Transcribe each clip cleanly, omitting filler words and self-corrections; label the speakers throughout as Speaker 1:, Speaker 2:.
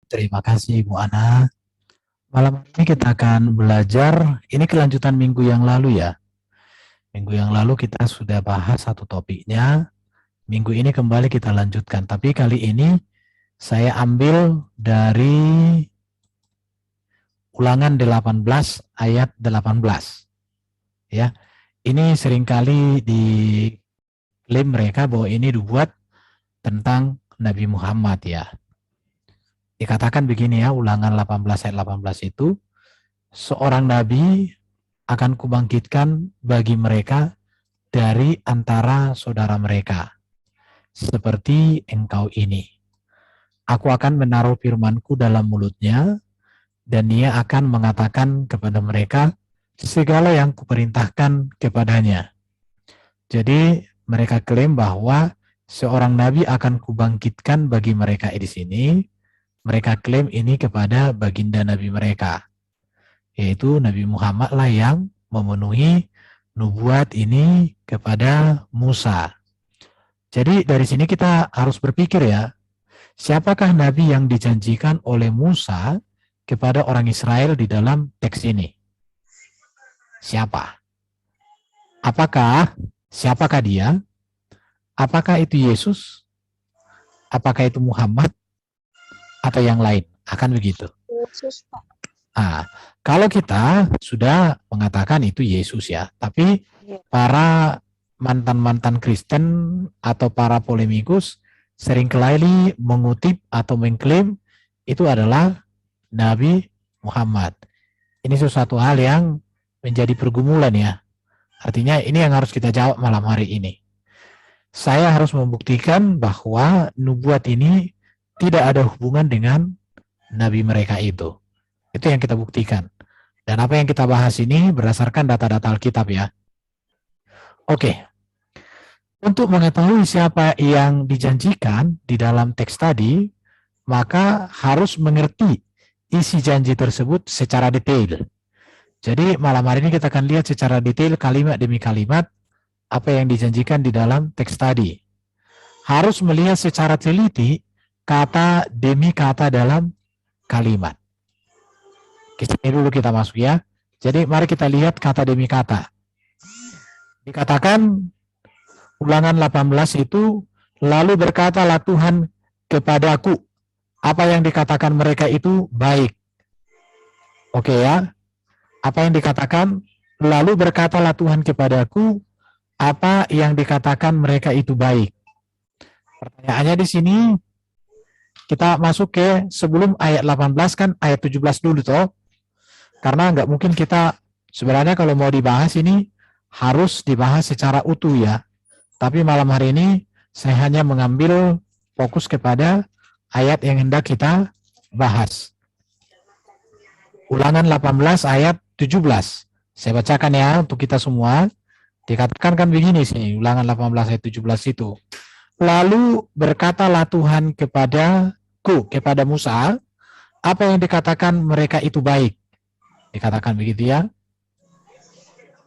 Speaker 1: Terima kasih Bu Ana. Malam ini kita akan belajar, ini kelanjutan minggu yang lalu ya. Minggu yang lalu kita sudah bahas satu topiknya, minggu ini kembali kita lanjutkan. Tapi kali ini saya ambil dari Ulangan 18 ayat 18. Ya, ini seringkali diklaim mereka bahwa ini dibuat tentang Nabi Muhammad ya. Dikatakan begini ya, Ulangan 18 ayat 18 itu, seorang nabi akan kubangkitkan bagi mereka dari antara saudara mereka, seperti engkau ini. Aku akan menaruh firmanku dalam mulutnya, dan dia akan mengatakan kepada mereka segala yang kuperintahkan kepadanya. Jadi mereka klaim bahwa seorang nabi akan kubangkitkan bagi mereka di sini. Mereka klaim ini kepada baginda nabi mereka, yaitu Nabi Muhammad lah yang memenuhi nubuat ini kepada Musa. Jadi dari sini kita harus berpikir ya, siapakah Nabi yang dijanjikan oleh Musa kepada orang Israel di dalam teks ini? Siapa? Siapakah dia? Apakah itu Yesus? Apakah itu Muhammad? Atau yang lain? Akan begitu.
Speaker 2: Yesus, Pak.
Speaker 1: Kalau kita sudah mengatakan itu Yesus ya, tapi para mantan-mantan Kristen atau para polemikus seringkali mengutip atau mengklaim itu adalah Nabi Muhammad. Ini sesuatu hal yang menjadi pergumulan ya. Artinya ini yang harus kita jawab malam hari ini. Saya harus membuktikan bahwa nubuat ini tidak ada hubungan dengan Nabi mereka itu. Itu yang kita buktikan. Dan apa yang kita bahas ini berdasarkan data-data Alkitab ya. Oke. Untuk mengetahui siapa yang dijanjikan di dalam teks tadi, maka harus mengerti isi janji tersebut secara detail. Jadi malam hari ini kita akan lihat secara detail kalimat demi kalimat apa yang dijanjikan di dalam teks tadi. Harus melihat secara teliti kata demi kata dalam kalimat. Ke sini dulu kita masuk ya. Jadi mari kita lihat kata demi kata. Dikatakan Ulangan 18 itu, lalu berkatalah Tuhan kepadaku. Apa yang dikatakan mereka itu baik. Oke ya. Apa yang dikatakan, lalu berkatalah Tuhan kepadaku, apa yang dikatakan mereka itu baik. Pertanyaannya di sini, kita masuk ke sebelum ayat 18 kan ayat 17 dulu toh. Karena nggak mungkin kita, sebenarnya kalau mau dibahas ini, harus dibahas secara utuh ya. Tapi malam hari ini saya hanya mengambil fokus kepada ayat yang hendak kita bahas. Ulangan 18 ayat 17. Saya bacakan ya untuk kita semua. Dikatakan kan begini sih, Ulangan 18 ayat 17 itu. Lalu berkatalah Tuhan kepada Musa, apa yang dikatakan mereka itu baik. Dikatakan begitu ya.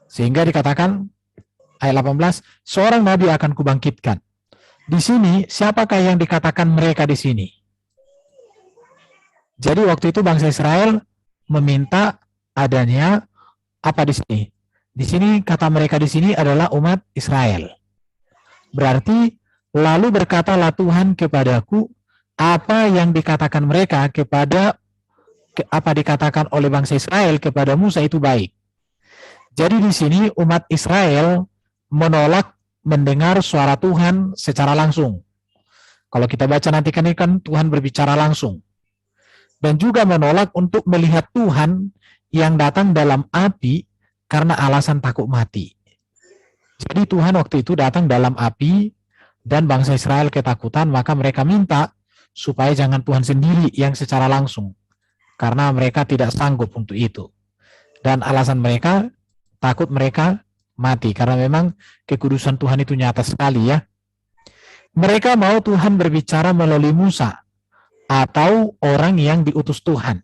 Speaker 1: Sehingga dikatakan ayat 18, seorang nabi akan kubangkitkan. Di sini, siapakah yang dikatakan mereka di sini? Jadi waktu itu bangsa Israel meminta adanya apa di sini? Di sini kata mereka di sini adalah umat Israel. Berarti lalu berkatalah Tuhan kepadaku, apa yang dikatakan mereka apa dikatakan oleh bangsa Israel kepada Musa itu baik. Jadi di sini umat Israel menolak mendengar suara Tuhan secara langsung. Kalau kita baca nanti kan Tuhan berbicara langsung. Dan juga menolak untuk melihat Tuhan yang datang dalam api karena alasan takut mati. Jadi Tuhan waktu itu datang dalam api dan bangsa Israel ketakutan, maka mereka minta supaya jangan Tuhan sendiri yang secara langsung. Karena mereka tidak sanggup untuk itu. Dan alasan mereka, takut mereka mati, karena memang kekudusan Tuhan itu nyata sekali ya. Mereka mau Tuhan berbicara melalui Musa atau orang yang diutus Tuhan.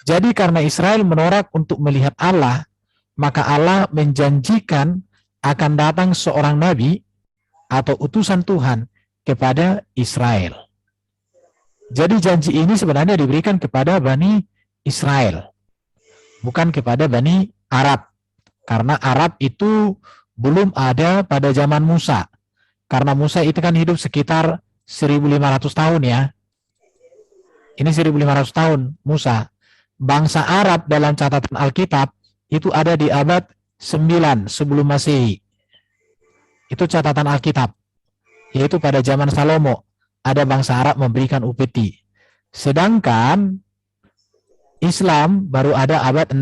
Speaker 1: Jadi karena Israel menolak untuk melihat Allah, maka Allah menjanjikan akan datang seorang nabi atau utusan Tuhan kepada Israel. Jadi janji ini sebenarnya diberikan kepada Bani Israel, bukan kepada Bani Arab. Karena Arab itu belum ada pada zaman Musa. Karena Musa itu kan hidup sekitar 1500 tahun ya. Ini 1500 tahun Musa. Bangsa Arab dalam catatan Alkitab itu ada di abad 9 sebelum Masehi. Itu catatan Alkitab. Yaitu pada zaman Salomo ada bangsa Arab memberikan upeti. Sedangkan Islam baru ada abad 6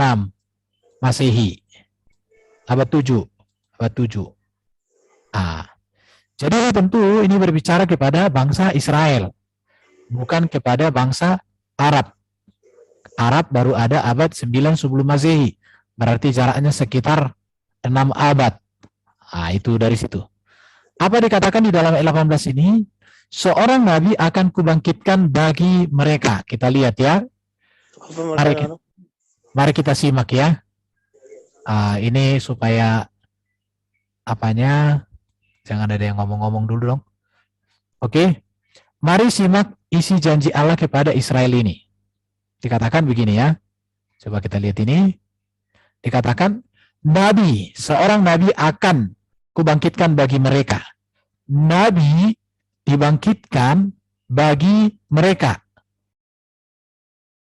Speaker 1: Masehi. Abad 7. Abad 7. Jadi tentu ini berbicara kepada bangsa Israel, bukan kepada bangsa Arab. Arab baru ada abad 9 sebelum Masehi. Berarti jaraknya sekitar 6 abad. Itu dari situ. Apa dikatakan di dalam ayat 18 ini? Seorang nabi akan kubangkitkan bagi mereka. Kita lihat ya. Mari kita simak ya. Ini supaya apanya, jangan ada yang ngomong-ngomong dulu dong. Oke. Mari simak isi janji Allah kepada Israel ini. Dikatakan begini ya. Coba kita lihat ini. Dikatakan, nabi, seorang nabi akan kubangkitkan bagi mereka. Nabi dibangkitkan bagi mereka,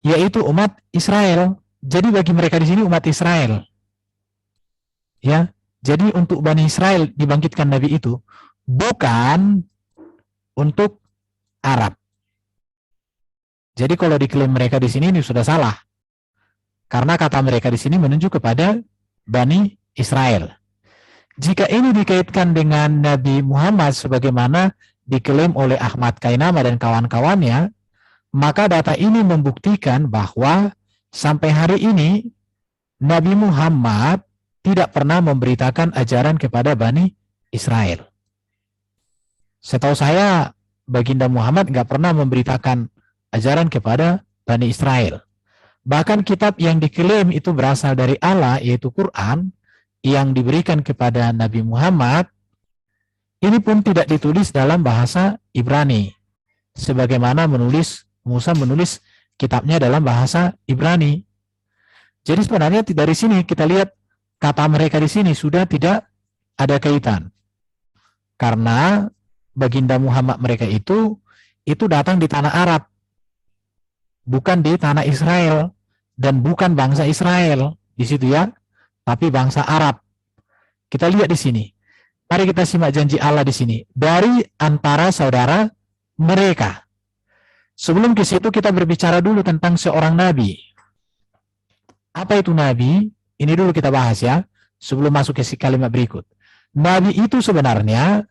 Speaker 1: yaitu umat Israel. Jadi bagi mereka di sini umat Israel. Ya, jadi untuk Bani Israel dibangkitkan nabi itu, bukan untuk Arab. Jadi kalau diklaim mereka di sini ini sudah salah. Karena kata mereka di sini menunjuk kepada Bani Israel. Jika ini dikaitkan dengan Nabi Muhammad sebagaimana diklaim oleh Ahmad Kainama dan kawan-kawannya, maka data ini membuktikan bahwa sampai hari ini Nabi Muhammad tidak pernah memberitakan ajaran kepada Bani Israel. Setahu saya, Baginda Muhammad nggak pernah memberitakan ajaran kepada Bani Israel. Bahkan kitab yang diklaim itu berasal dari Allah, yaitu Quran, yang diberikan kepada Nabi Muhammad, ini pun tidak ditulis dalam bahasa Ibrani. Sebagaimana Musa menulis kitabnya dalam bahasa Ibrani. Jadi sebenarnya dari sini kita lihat kata mereka di sini sudah tidak ada kaitan. Karena Baginda Muhammad mereka itu datang di tanah Arab, bukan di tanah Israel, dan bukan bangsa Israel di situ ya, tapi bangsa Arab. Kita lihat di sini. Mari kita simak janji Allah di sini. Dari antara saudara mereka. Sebelum ke situ kita berbicara dulu tentang seorang nabi. Apa itu nabi? Ini dulu kita bahas ya, sebelum masuk ke kalimat berikut. Nabi itu sebenarnya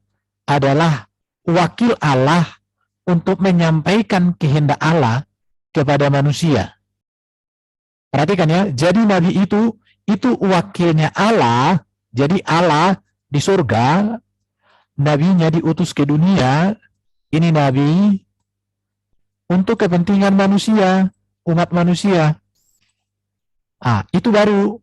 Speaker 1: adalah wakil Allah untuk menyampaikan kehendak Allah kepada manusia. Perhatikan ya, jadi nabi itu wakilnya Allah. Jadi Allah di surga, nabinya diutus ke dunia, ini nabi untuk kepentingan manusia, umat manusia. Itu baru.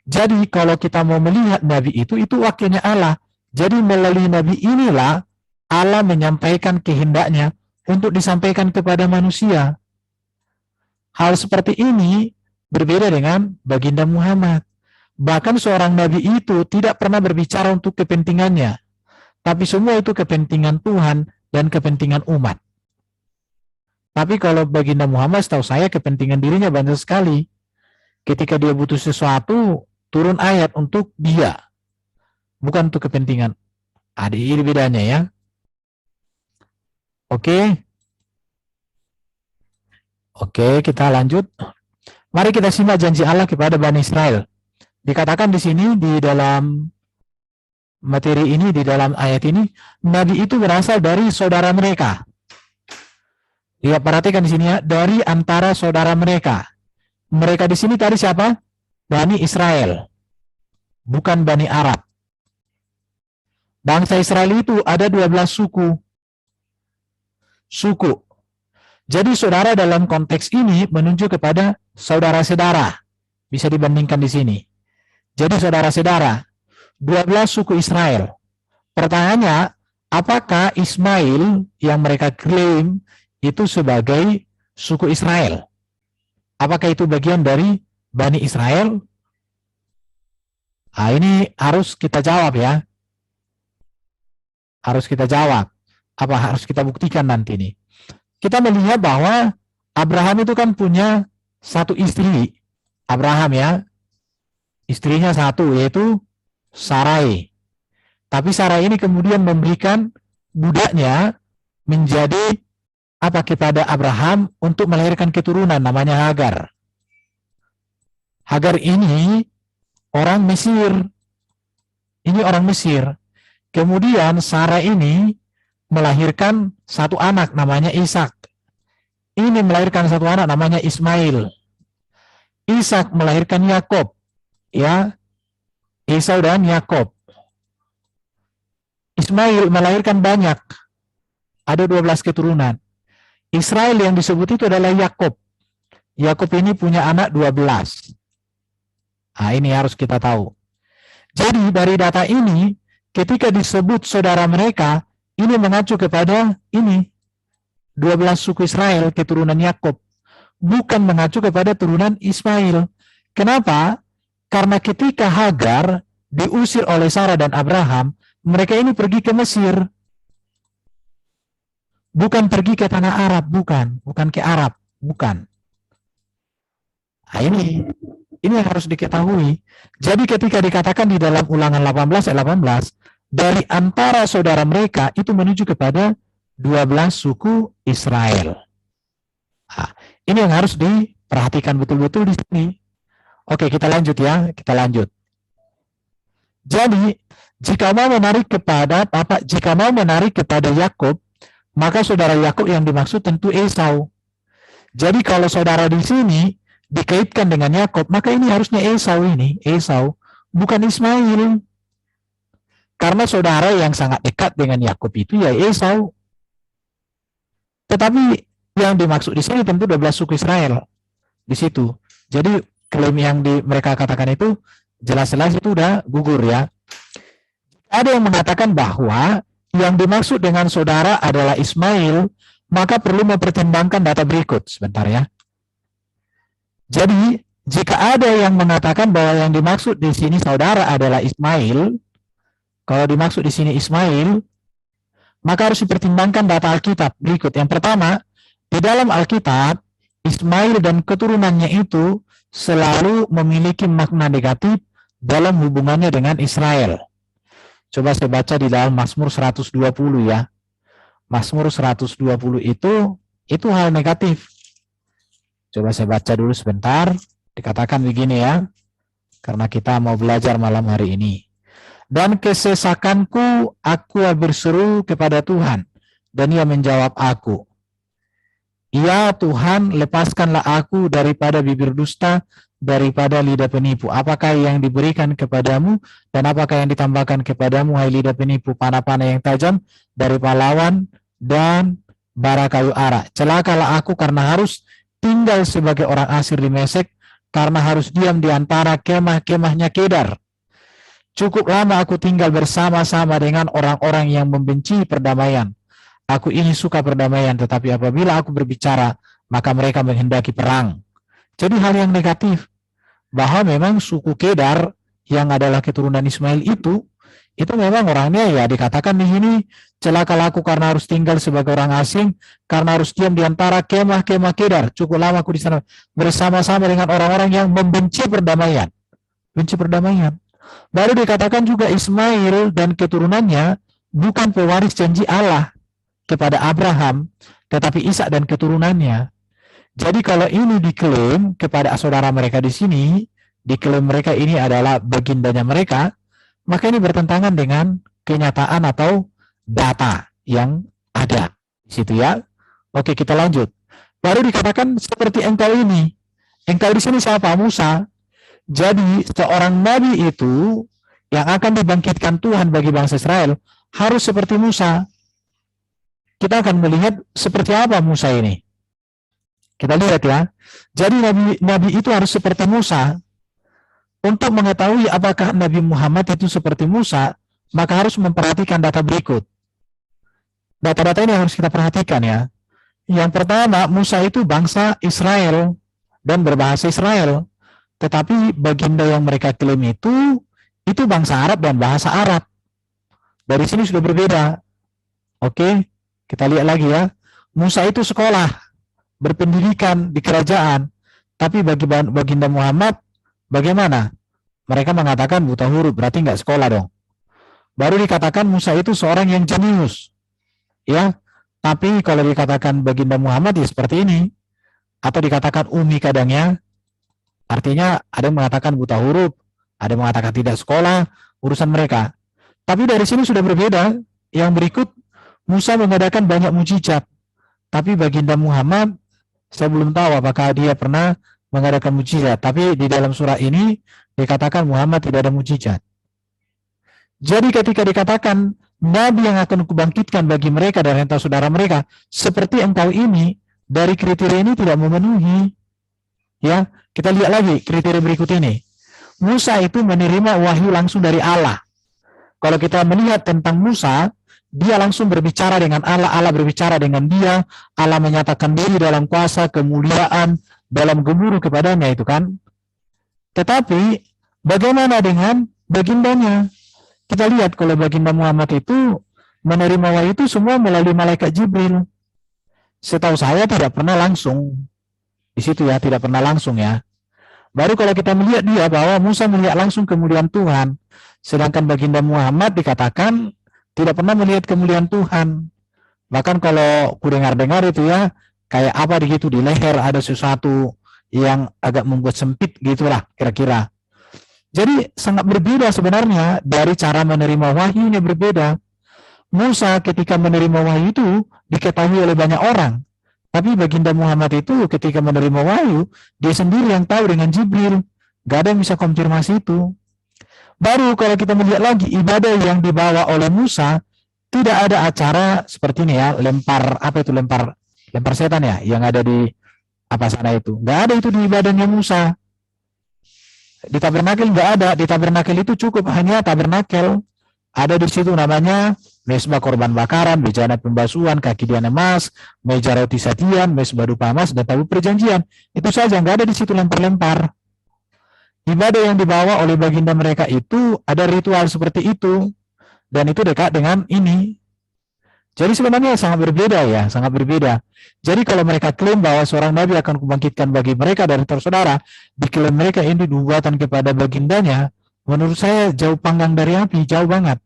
Speaker 1: Jadi kalau kita mau melihat nabi itu wakilnya Allah. Jadi melalui nabi inilah Allah menyampaikan kehendaknya untuk disampaikan kepada manusia. Hal seperti ini berbeda dengan Baginda Muhammad. Bahkan seorang nabi itu tidak pernah berbicara untuk kepentingannya, tapi semua itu kepentingan Tuhan dan kepentingan umat. Tapi kalau Baginda Muhammad, setahu saya kepentingan dirinya banyak sekali. Ketika dia butuh sesuatu, turun ayat untuk dia, bukan untuk kepentingan. Ini bedanya ya. Oke, kita lanjut. Mari kita simak janji Allah kepada Bani Israel. Dikatakan di sini, di dalam materi ini, di dalam ayat ini, nabi itu berasal dari saudara mereka. Ya, perhatikan di sini ya, dari antara saudara mereka. Mereka di sini tadi siapa? Bani Israel, bukan Bani Arab. Bangsa Israel itu ada 12 suku. Jadi saudara dalam konteks ini menunjuk kepada saudara-saudara. Bisa dibandingkan di sini. Jadi saudara-saudara, 12 suku Israel. Pertanyaannya, apakah Ismail yang mereka klaim itu sebagai suku Israel. Apakah itu bagian dari Bani Israel? Nah, ini harus kita jawab ya. Harus kita jawab. Apa harus kita buktikan nanti nih? Kita melihat bahwa Abraham itu kan punya satu istri. Abraham ya. Istrinya satu, yaitu Sarai. Tapi Sarai ini kemudian memberikan budaknya menjadi apa kepada Abraham untuk melahirkan keturunan, namanya Hagar. Hagar ini orang Mesir. Ini orang Mesir. Kemudian Sarah ini melahirkan satu anak namanya Ishak. Ini melahirkan satu anak namanya Ismail. Ishak melahirkan Yakob. Ya, Esau dan Yakob. Ismail melahirkan banyak. Ada 12 keturunan. Israel yang disebut itu adalah Yakob. Yakob ini punya anak 12. Nah, ini harus kita tahu. Jadi dari data ini, ketika disebut saudara mereka, ini mengacu kepada ini. 12 suku Israel, keturunan Yakob. Bukan mengacu kepada turunan Ismail. Kenapa? Karena ketika Hagar diusir oleh Sarah dan Abraham, mereka ini pergi ke Mesir. Bukan pergi ke tanah Arab, bukan ke Arab, bukan. Nah, ini yang harus diketahui. Jadi ketika dikatakan di dalam Ulangan 18 ayat 18, dari antara saudara mereka itu menuju kepada 12 suku Israel. Nah, ini yang harus diperhatikan betul-betul di sini. Oke, kita lanjut ya, kita lanjut. Jadi, jika mau menarik kepada Yakub, maka saudara Yakub yang dimaksud tentu Esau. Jadi kalau saudara di sini dikaitkan dengan Yakub, maka ini harusnya Esau ini, Esau, bukan Ismail. Karena saudara yang sangat dekat dengan Yakub itu ya Esau. Tetapi yang dimaksud di sini tentu 12 suku Israel di situ. Jadi klaim yang mereka katakan itu jelas-jelas itu udah gugur ya. Ada yang mengatakan bahwa yang dimaksud dengan saudara adalah Ismail, maka perlu mempertimbangkan data berikut. Sebentar ya. Jadi, jika ada yang mengatakan bahwa yang dimaksud di sini saudara adalah Ismail, kalau dimaksud di sini Ismail, maka harus dipertimbangkan data Alkitab berikut. Yang pertama, di dalam Alkitab, Ismail dan keturunannya itu selalu memiliki makna negatif dalam hubungannya dengan Israel. Coba saya baca di dalam Mazmur 120 ya. Mazmur 120 itu hal negatif. Coba saya baca dulu sebentar. Dikatakan begini ya. Karena kita mau belajar malam hari ini. Dan kesesakanku, aku berseru kepada Tuhan, dan Ia menjawab aku. Ya Tuhan, lepaskanlah aku daripada bibir dusta, daripada lidah penipu. Apakah yang diberikan kepadamu, dan apakah yang ditambahkan kepadamu, hai lidah penipu, panah-panah yang tajam dari pahlawan dan bara kayu ara. Celakalah aku karena harus tinggal sebagai orang asir di Mesek, karena harus diam di antara kemah-kemahnya Kedar. Cukup lama aku tinggal bersama-sama dengan orang-orang yang membenci perdamaian. Aku ini suka perdamaian, tetapi apabila aku berbicara, maka mereka menghendaki perang. Jadi hal yang negatif, bahwa memang suku Kedar yang adalah keturunan Ismail itu memang orangnya ya dikatakan di sini, celakalah aku karena harus tinggal sebagai orang asing, karena harus diam di antara kemah-kemah Kedar. Cukup lama aku di sana bersama-sama dengan orang-orang yang membenci perdamaian. Benci perdamaian. Baru dikatakan juga Ismail dan keturunannya bukan pewaris janji Allah kepada Abraham, tetapi Ishak dan keturunannya. Jadi kalau ini diklaim kepada saudara mereka di sini, diklaim mereka ini adalah bagindanya mereka, maka ini bertentangan dengan kenyataan atau data yang ada di situ ya. Oke, kita lanjut. Baru dikatakan seperti engkau ini. Engkau di sini siapa? Musa. Jadi seorang nabi itu yang akan dibangkitkan Tuhan bagi bangsa Israel harus seperti Musa. Kita akan melihat seperti apa Musa ini. Kita lihat ya. Jadi nabi itu harus seperti Musa. Untuk mengetahui apakah Nabi Muhammad itu seperti Musa, maka harus memperhatikan data berikut. Data-data ini harus kita perhatikan ya. Yang pertama, Musa itu bangsa Israel dan berbahasa Israel. Tetapi baginda yang mereka klaim itu bangsa Arab dan bahasa Arab. Dari sini sudah berbeda. Oke, kita lihat lagi ya. Musa itu sekolah, berpendidikan di kerajaan. Tapi bagi baginda Muhammad, bagaimana? Mereka mengatakan buta huruf, berarti nggak sekolah dong. Baru dikatakan Musa itu seorang yang jenius. Ya, tapi kalau dikatakan baginda Muhammad ya seperti ini. Atau dikatakan umi kadangnya, artinya ada yang mengatakan buta huruf, ada yang mengatakan tidak sekolah, urusan mereka. Tapi dari sini sudah berbeda. Yang berikut, Musa mengadakan banyak mujizat. Tapi baginda Muhammad, saya belum tahu apakah dia pernah mengadakan mujizat. Tapi di dalam surah ini dikatakan Muhammad tidak ada mujizat. Jadi ketika dikatakan Nabi yang akan kubangkitkan bagi mereka dan renta saudara mereka, seperti engkau ini, dari kriteria ini tidak memenuhi. Ya, kita lihat lagi kriteria berikut ini. Musa itu menerima wahyu langsung dari Allah. Kalau kita melihat tentang Musa, dia langsung berbicara dengan Allah, Allah berbicara dengan dia, Allah menyatakan diri dalam kuasa, kemuliaan, dalam gemuruh kepadanya itu kan. Tetapi bagaimana dengan bagindanya? Kita lihat kalau baginda Muhammad itu menerima wahyu itu semua melalui malaikat Jibril. Setahu saya tidak pernah langsung di situ ya, tidak pernah langsung ya. Baru kalau kita melihat dia bahwa Musa melihat langsung kemuliaan Tuhan, sedangkan baginda Muhammad dikatakan tidak pernah melihat kemuliaan Tuhan. Bahkan kalau ku dengar-dengar itu ya, kayak apa di di leher ada sesuatu yang agak membuat sempit gitulah kira-kira. Jadi sangat berbeda sebenarnya dari cara menerima wahyunya berbeda. Musa ketika menerima wahyu itu diketahui oleh banyak orang. Tapi baginda Muhammad itu ketika menerima wahyu, dia sendiri yang tahu dengan Jibril. Gak ada yang bisa konfirmasi itu. Baru kalau kita melihat lagi ibadah yang dibawa oleh Musa, tidak ada acara seperti ini ya, lempar setan ya, yang ada di apa sana itu. Gak ada itu di ibadahnya Musa. Di tabernakel nggak ada. Di tabernakel itu cukup hanya tabernakel. Ada di situ namanya mesbah korban bakaran, bejana pembasuhan, kaki dian emas, meja roti satian, mesbah dupa emas, dan tabut perjanjian. Itu saja, nggak ada di situ lempar-lempar. Ibadah yang dibawa oleh baginda mereka itu ada ritual seperti itu, dan itu dekat dengan ini. Jadi sebenarnya sangat berbeda ya, sangat berbeda. Jadi kalau mereka klaim bahwa seorang nabi akan kubangkitkan bagi mereka dari saudara, diklaim mereka ini nubuatan kepada bagindanya, menurut saya jauh panggang dari api, jauh banget.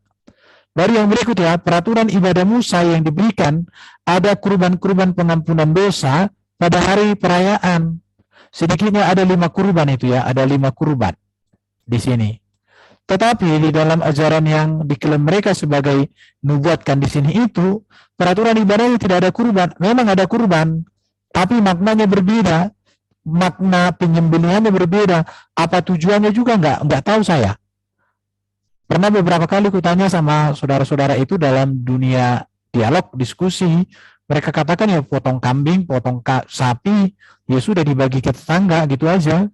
Speaker 1: Baru yang berikut ya, peraturan ibadah Musa yang diberikan, ada kurban-kurban pengampunan dosa pada hari perayaan. Sedikitnya ada 5 kurban itu ya, ada 5 kurban di sini. Tetapi di dalam ajaran yang diklaim mereka sebagai nubuatkan di sini itu, peraturan ibadahnya tidak ada kurban. Memang ada kurban, tapi maknanya berbeda, makna penyembelihannya berbeda. Apa tujuannya juga nggak tahu saya. Pernah beberapa kali kutanya sama saudara-saudara itu dalam dunia dialog, diskusi, mereka katakan ya potong kambing, potong sapi, ya sudah dibagi ke tetangga gitu aja.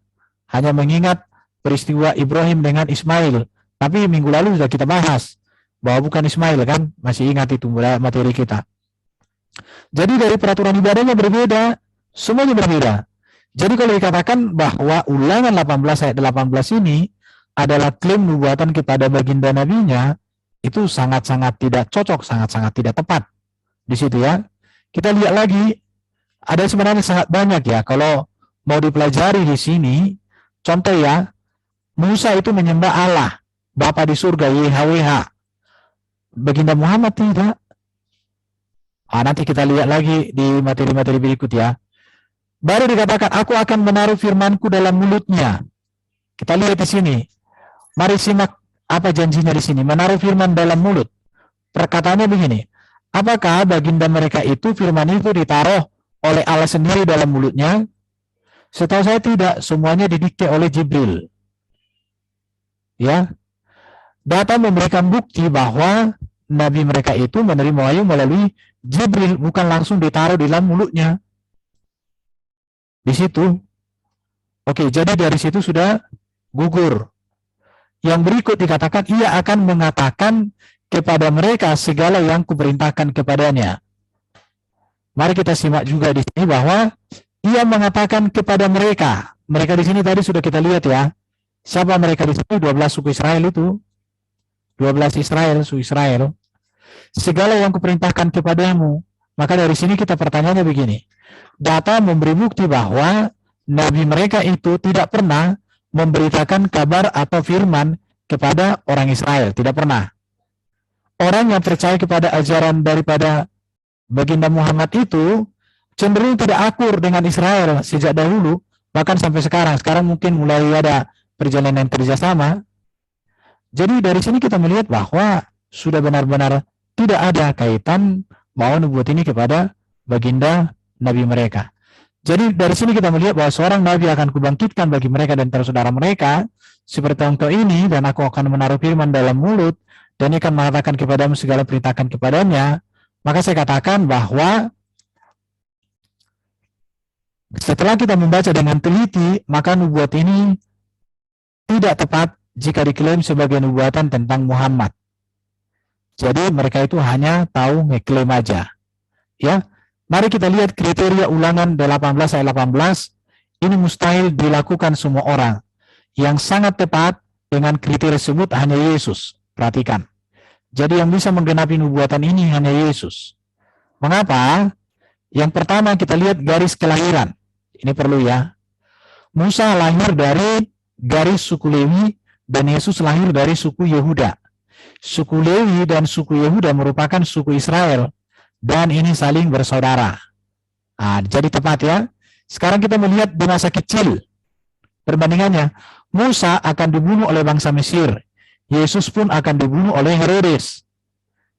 Speaker 1: Hanya mengingat peristiwa Ibrahim dengan Ismail. Tapi minggu lalu sudah kita bahas bahwa bukan Ismail kan, masih ingat itu materi kita. Jadi dari peraturan ibadahnya berbeda, semuanya berbeda. Jadi kalau dikatakan bahwa ulangan 18 ayat 18 ini adalah klaim nubuatan kepada baginda nabinya, itu sangat-sangat tidak cocok, sangat-sangat tidak tepat di situ ya. Kita lihat lagi, ada sebenarnya sangat banyak ya kalau mau dipelajari di sini. Contoh ya, Musa itu menyembah Allah, Bapa di surga, YHWH. Baginda Muhammad tidak. Nanti kita lihat lagi di materi-materi berikut ya. Baru dikatakan, aku akan menaruh firmanku dalam mulutnya. Kita lihat di sini. Mari simak apa janjinya di sini. Menaruh firman dalam mulut. Perkataannya begini. Apakah baginda mereka itu firman itu ditaruh oleh Allah sendiri dalam mulutnya? Setahu saya tidak. Semuanya didikte oleh Jibril. Ya, data memberikan bukti bahwa nabi mereka itu menerima wahyu melalui Jibril, bukan langsung ditaruh di dalam mulutnya. Di situ. Oke, jadi dari situ sudah gugur. Yang berikut dikatakan, ia akan mengatakan kepada mereka segala yang kuperintahkan kepadanya. Mari kita simak juga di sini bahwa ia mengatakan kepada mereka. Mereka di sini tadi sudah kita lihat ya. Siapa mereka di sini? 12 suku Israel itu. 12 suku Israel. Segala yang kuperintahkan kepadamu. Maka dari sini kita pertanyaannya begini. Data memberi bukti bahwa nabi mereka itu tidak pernah memberitakan kabar atau firman kepada orang Israel. Tidak pernah. Orang yang percaya kepada ajaran daripada baginda Muhammad itu cenderung tidak akur dengan Israel sejak dahulu, bahkan sampai sekarang. Sekarang mungkin mulai ada perjalanan kerjasama. Jadi dari sini kita melihat bahwa sudah benar-benar tidak ada kaitan mau nubuat ini kepada baginda nabi mereka. Jadi dari sini kita melihat bahwa seorang nabi akan kubangkitkan bagi mereka dan saudara mereka seperti contoh ini, dan aku akan menaruh firman dalam mulut dan ia akan mengatakan kepadamu segala perintahkan kepadanya. Maka saya katakan bahwa setelah kita membaca dengan teliti, maka nubuat ini tidak tepat jika diklaim sebagai nubuatan tentang Muhammad. Jadi mereka itu hanya tahu ngeklaim aja. Ya, mari kita lihat kriteria Ulangan 18 ayat 18. Ini mustahil dilakukan semua orang. Yang sangat tepat dengan kriteria tersebut hanya Yesus. Perhatikan. Jadi yang bisa menggenapi nubuatan ini hanya Yesus. Mengapa? Yang pertama kita lihat garis kelahiran. Ini perlu ya. Musa lahir dari garis suku Lewi dan Yesus lahir dari suku Yehuda. Suku Lewi dan suku Yehuda merupakan suku Israel dan ini saling bersaudara. Jadi tepat ya. Sekarang kita melihat di masa kecil perbandingannya. Musa akan dibunuh oleh bangsa Mesir. Yesus pun akan dibunuh oleh Herodes.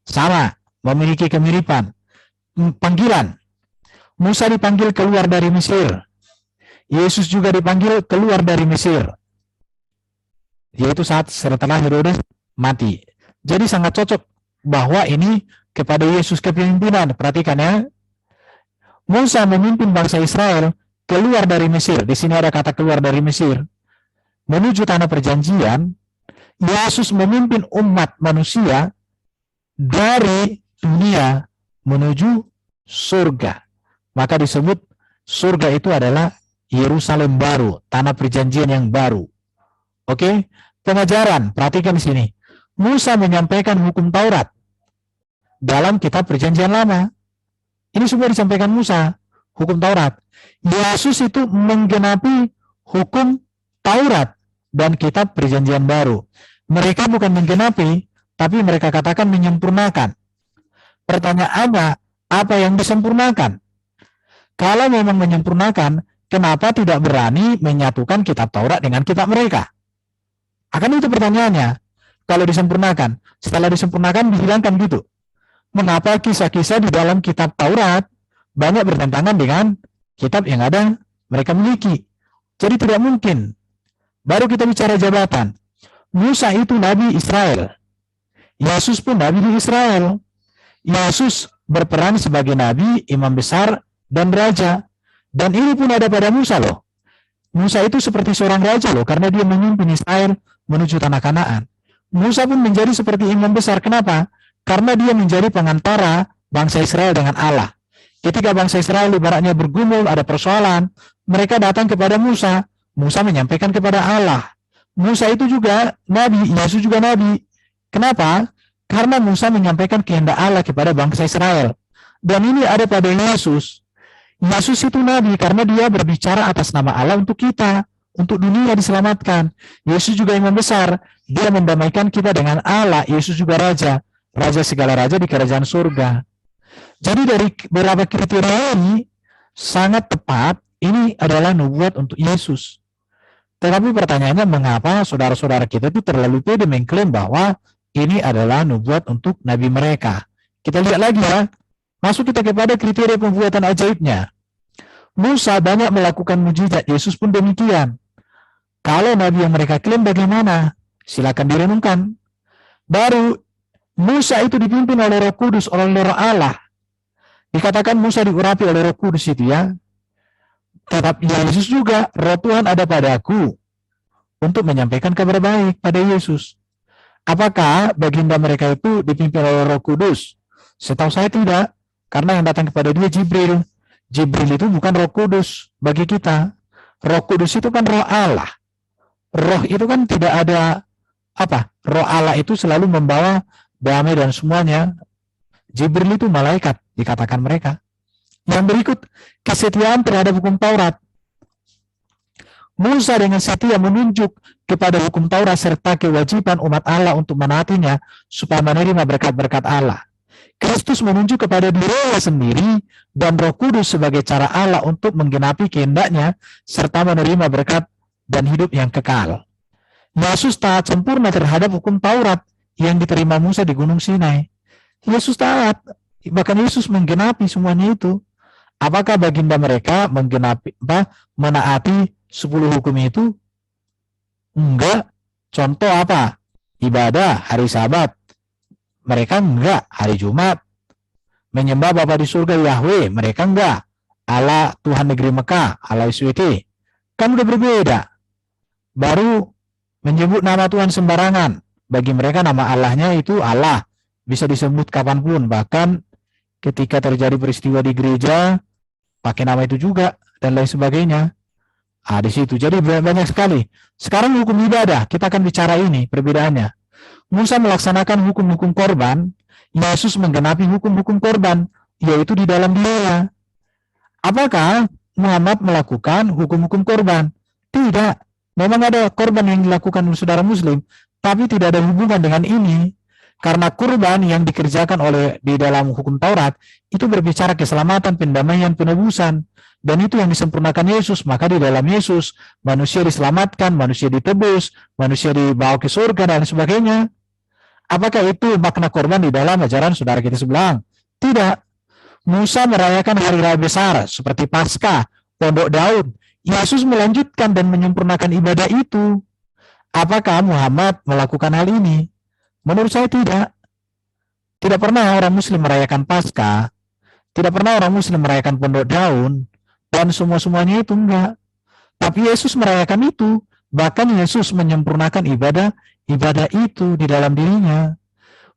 Speaker 1: Sama, memiliki kemiripan. Panggilan. Musa dipanggil keluar dari Mesir. Yesus juga dipanggil keluar dari Mesir. Yaitu saat setelah Herodes mati. Jadi sangat cocok bahwa ini kepada Yesus kepemimpinan. Perhatikan ya. Musa memimpin bangsa Israel keluar dari Mesir. Di sini ada kata keluar dari Mesir. Menuju tanah perjanjian. Yesus memimpin umat manusia dari dunia menuju surga. Maka disebut surga itu adalah Yerusalem baru, tanah perjanjian yang baru. Oke, pengajaran, perhatikan di sini. Musa menyampaikan hukum Taurat dalam kitab perjanjian lama. Ini semua disampaikan Musa, hukum Taurat. Yesus itu menggenapi hukum Taurat dan kitab perjanjian baru. Mereka bukan menggenapi, tapi mereka katakan menyempurnakan. Pertanyaannya, apa yang disempurnakan? Kalau memang menyempurnakan, kenapa tidak berani menyatukan kitab Taurat dengan kitab mereka? Akan itu pertanyaannya. Kalau disempurnakan, setelah disempurnakan dihilangkan gitu. Mengapa kisah-kisah di dalam kitab Taurat banyak bertentangan dengan kitab yang ada mereka miliki? Jadi tidak mungkin. Baru kita bicara jabatan. Musa itu nabi Israel. Yesus pun nabi di Israel. Yesus berperan sebagai nabi, imam besar, dan raja. Dan ini pun ada pada Musa loh. Musa itu seperti seorang raja loh, karena dia memimpin Israel menuju tanah Kanaan. Musa pun menjadi seperti imam besar. Kenapa? Karena dia menjadi pengantara bangsa Israel dengan Allah. Ketika bangsa Israel ibaratnya bergumul, ada persoalan, mereka datang kepada Musa. Musa menyampaikan kepada Allah. Musa itu juga nabi, Yesus juga nabi. Kenapa? Karena Musa menyampaikan kehendak Allah kepada bangsa Israel. Dan ini ada pada Yesus. Yesus itu nabi karena dia berbicara atas nama Allah untuk kita, untuk dunia diselamatkan. Yesus juga imam besar, dia mendamaikan kita dengan Allah. Yesus juga raja, raja segala raja di kerajaan surga. Jadi dari beberapa kriteria ini sangat tepat, ini adalah nubuat untuk Yesus. Tetapi pertanyaannya, mengapa saudara-saudara kita itu terlalu pede mengklaim bahwa ini adalah nubuat untuk nabi mereka? Kita lihat lagi ya. Masuk kita kepada kriteria pembuatan ajaibnya. Musa banyak melakukan mujizat, Yesus pun demikian. Kalau nabi yang mereka klaim bagaimana? Silakan direnungkan. Baru Musa itu dipimpin oleh Roh Kudus, oleh Roh Allah. Dikatakan Musa diurapi oleh Roh Kudus itu ya. Tetapi Yesus juga, Roh Tuhan ada padaku untuk menyampaikan kabar baik pada Yesus. Apakah baginda mereka itu dipimpin oleh Roh Kudus? Setahu saya tidak. Karena yang datang kepada dia Jibril. Jibril itu bukan Roh Kudus bagi kita. Roh Kudus itu kan roh Allah. Roh itu kan tidak ada apa? Roh Allah itu selalu membawa damai dan semuanya. Jibril itu malaikat, dikatakan mereka. Yang berikut, kesetiaan terhadap hukum Taurat. Musa dengan setia menunjuk kepada hukum Taurat serta kewajiban umat Allah untuk menaatinya supaya menerima berkat-berkat Allah. Kristus menunjuk kepada dirinya sendiri dan Roh Kudus sebagai cara Allah untuk menggenapi kehendaknya serta menerima berkat dan hidup yang kekal. Yesus taat sempurna terhadap hukum Taurat yang diterima Musa di Gunung Sinai. Yesus taat, bahkan Yesus menggenapi semuanya itu. Apakah baginda mereka menaati 10 hukum itu? Enggak. Contoh apa? Ibadah hari Sabat. Mereka enggak. Hari Jumat. Menyembah Bapa di surga Yahweh. Mereka enggak. Allah Tuhan negeri Mekah. Allah SWT. Kan udah berbeda. Baru menyebut nama Tuhan sembarangan. Bagi mereka nama Allahnya itu Allah. Bisa disebut kapanpun. Bahkan ketika terjadi peristiwa di gereja, pakai nama itu juga. Dan lain sebagainya. Di situ. Jadi banyak sekali. Sekarang hukum ibadah. Kita akan bicara ini perbedaannya. Musa melaksanakan hukum-hukum korban, Yesus menggenapi hukum-hukum korban, yaitu di dalam dia. Apakah Muhammad melakukan hukum-hukum korban? Tidak. Memang ada korban yang dilakukan oleh saudara muslim, tapi tidak ada hubungan dengan ini. Karena kurban yang dikerjakan oleh di dalam hukum Taurat, itu berbicara keselamatan, pendamaian, penebusan. Dan itu yang disempurnakan Yesus. Maka di dalam Yesus, manusia diselamatkan, manusia ditebus, manusia dibawa ke surga, dan sebagainya. Apakah itu makna korban di dalam ajaran saudara kita sebelah? Tidak. Musa merayakan hari raya besar, seperti Paskah, Pondok Daud. Yesus melanjutkan dan menyempurnakan ibadah itu. Apakah Muhammad melakukan hal ini? Menurut saya tidak. Tidak pernah orang muslim merayakan Paskah, tidak pernah orang muslim merayakan Pondok Daun, dan semuanya itu enggak. Tapi Yesus merayakan itu. Bahkan Yesus menyempurnakan ibadah itu di dalam dirinya.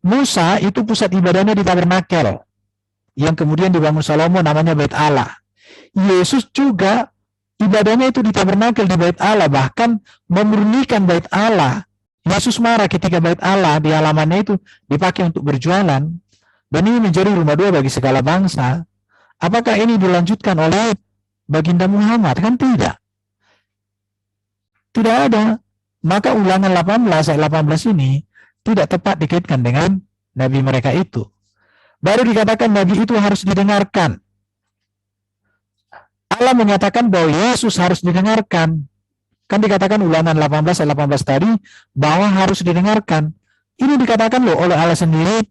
Speaker 1: Musa itu pusat ibadahnya di tabernakel, yang kemudian dibangun Salomo namanya Bait Allah. Yesus juga ibadahnya itu di tabernakel, di Bait Allah, bahkan memurnikan Bait Allah. Yesus marah ketika Bait Allah di halamannya itu dipakai untuk berjualan, dan ini menjadi rumah dua bagi segala bangsa. Apakah ini dilanjutkan oleh baginda Muhammad? Kan tidak. Tidak ada. Maka Ulangan 18 ayat 18 ini tidak tepat dikaitkan dengan nabi mereka itu. Baru dikatakan nabi itu harus didengarkan. Allah menyatakan bahwa Yesus harus didengarkan. Kan dikatakan Ulangan 18 ayat 18 tadi bahwa harus didengarkan. Ini dikatakan loh oleh Allah sendiri.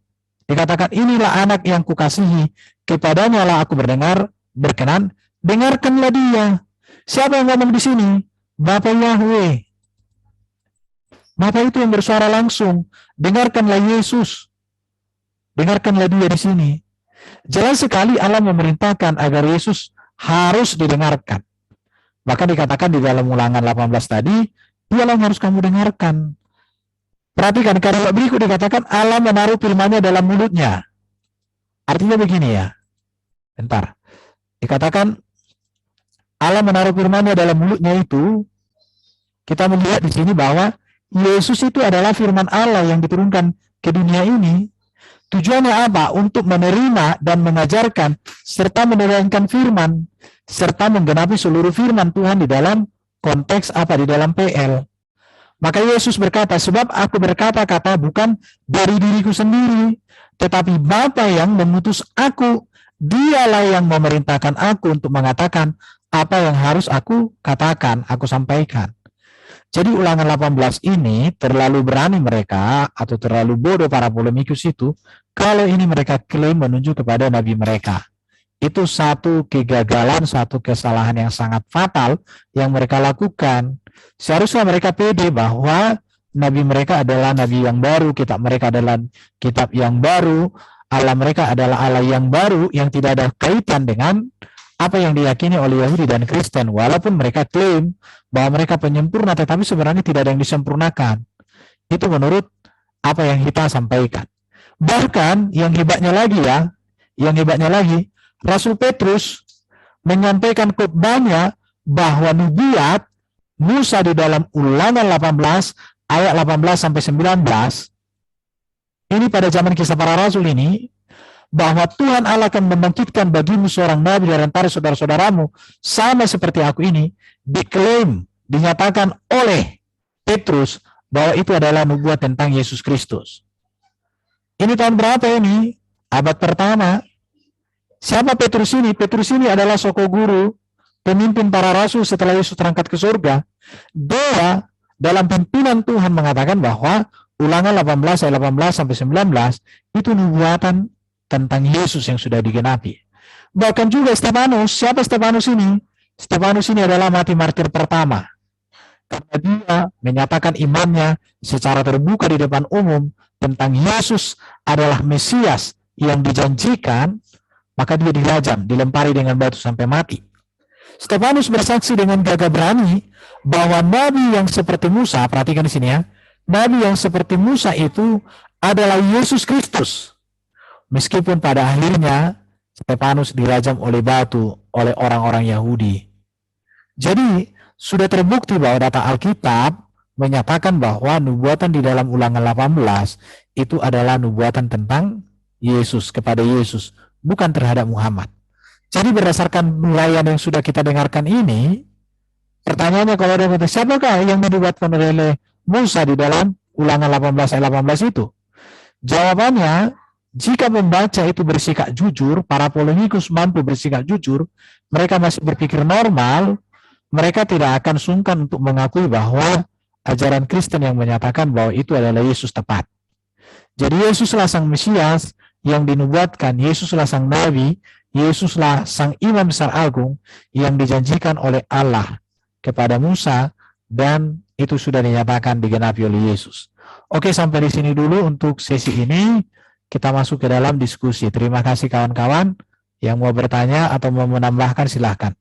Speaker 1: Dikatakan inilah anak yang kukasihi, kepadanya lah aku berkenan, dengarkanlah dia. Siapa yang ngomong di sini? Bapa Yahweh. Bapa itu yang bersuara langsung. Dengarkanlah Yesus. Dengarkanlah dia di sini. Jelas sekali Allah memerintahkan agar Yesus harus didengarkan. Bahkan dikatakan di dalam Ulangan 18 tadi, dialah yang harus kamu dengarkan. Perhatikan, kalimat berikut dikatakan Allah menaruh firman-Nya dalam mulutnya. Artinya begini ya. Bentar. Dikatakan Allah menaruh firman-Nya dalam mulutnya itu, kita melihat di sini bahwa Yesus itu adalah firman Allah yang diturunkan ke dunia ini. Tujuannya apa? Untuk menerima dan mengajarkan serta menerangkan firman serta menggenapi seluruh firman Tuhan di dalam konteks apa? Di dalam PL. Maka Yesus berkata, sebab aku berkata-kata bukan dari diriku sendiri, tetapi Bapa yang mengutus aku, dialah yang memerintahkan aku untuk mengatakan apa yang harus aku katakan, aku sampaikan. Jadi Ulangan 18 ini terlalu berani mereka atau terlalu bodoh para polemikus itu kalau ini mereka klaim menunjuk kepada nabi mereka. Itu satu kegagalan, satu kesalahan yang sangat fatal yang mereka lakukan. Seharusnya mereka pede bahwa nabi mereka adalah nabi yang baru, kitab mereka adalah kitab yang baru, Allah mereka adalah Allah yang baru yang tidak ada kaitan dengan apa yang diyakini oleh Yahudi dan Kristen. Walaupun mereka klaim bahwa mereka penyempurna, tetapi sebenarnya tidak ada yang disempurnakan. Itu menurut apa yang kita sampaikan. Bahkan yang hebatnya lagi ya, Yang hebatnya lagi, Rasul Petrus menyampaikan khotbahnya bahwa nubuat Musa di dalam Ulangan 18 ayat 18 sampai 19 ini pada zaman Kisah Para Rasul ini, bahwa Tuhan Allah akan membangkitkan bagimu seorang nabi dari antara saudara-saudaramu sama seperti aku ini, diklaim, dinyatakan oleh Petrus bahwa itu adalah nubuat tentang Yesus Kristus. Ini tahun berapa ini? Abad pertama. Siapa Petrus ini? Petrus ini adalah soko guru, pemimpin para rasul setelah Yesus terangkat ke surga. Dia dalam pimpinan Tuhan mengatakan bahwa Ulangan 18 ayat 18 sampai 19 itu nubuatan tentang Yesus yang sudah digenapi. Bahkan juga Stefanus, siapa Stefanus ini? Stefanus ini adalah mati martir pertama. Karena dia menyatakan imannya secara terbuka di depan umum tentang Yesus adalah Mesias yang dijanjikan, maka dia dirajam, dilempari dengan batu sampai mati. Stefanus bersaksi dengan gagah berani bahwa nabi yang seperti Musa, perhatikan di sini ya, nabi yang seperti Musa itu adalah Yesus Kristus. Meskipun pada akhirnya Stefanus dirajam oleh batu oleh orang-orang Yahudi. Jadi sudah terbukti bahwa data Alkitab menyatakan bahwa nubuatan di dalam Ulangan 18 itu adalah nubuatan tentang Yesus, kepada Yesus, bukan terhadap Muhammad. Jadi berdasarkan nuraian yang sudah kita dengarkan ini, pertanyaannya kalau ada kata, siapakah yang dinubuatkan oleh Musa di dalam Ulangan 18 ayat 18 itu? Jawabannya, jika membaca itu bersikap jujur, para polemikus mampu bersikap jujur, mereka masih berpikir normal, mereka tidak akan sungkan untuk mengakui bahwa ajaran Kristen yang menyatakan bahwa itu adalah Yesus tepat. Jadi Yesuslah sang Mesias yang dinubuatkan, Yesuslah sang Nabi, Yesuslah sang Imam Besar Agung yang dijanjikan oleh Allah kepada Musa, dan itu sudah dinyatakan digenapi oleh Yesus. Oke, sampai di sini dulu untuk sesi ini. Kita masuk ke dalam diskusi. Terima kasih kawan-kawan yang mau bertanya atau mau menambahkan, silahkan.